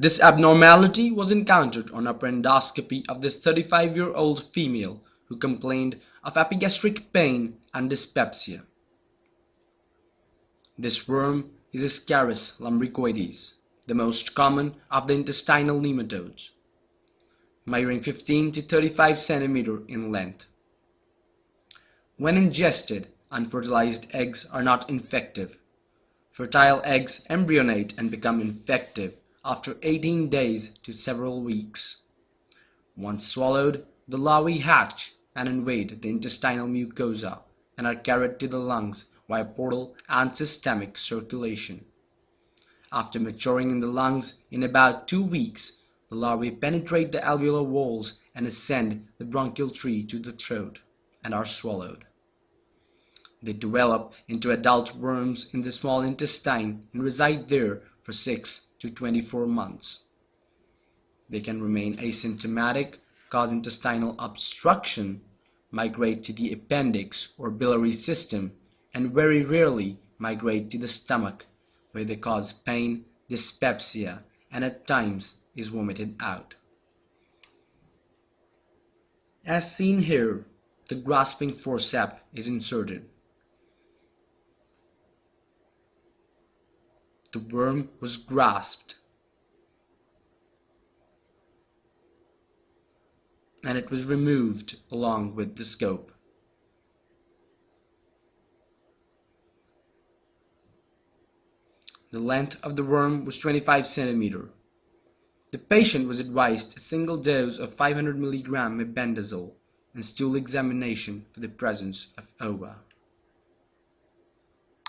This abnormality was encountered on upper endoscopy of this 35-year-old female who complained of epigastric pain and dyspepsia. This worm is Ascaris lumbricoides, the most common of the intestinal nematodes, measuring 15 to 35 cm in length. When ingested, unfertilized eggs are not infective. Fertile eggs embryonate and become infective after 18 days to several weeks. Once swallowed, the larvae hatch and invade the intestinal mucosa and are carried to the lungs via portal and systemic circulation. After maturing in the lungs in about 2 weeks, the larvae penetrate the alveolar walls and ascend the bronchial tree to the throat and are swallowed. They develop into adult worms in the small intestine and reside there for 6 to 24 months. They can remain asymptomatic, cause intestinal obstruction, migrate to the appendix or biliary system, and very rarely migrate to the stomach, where they cause pain, dyspepsia, and at times is vomited out. As seen here, the grasping forceps is inserted. The worm was grasped, and it was removed along with the scope. The length of the worm was 25 cm. The patient was advised a single dose of 500 mg mebendazole and stool examination for the presence of ova.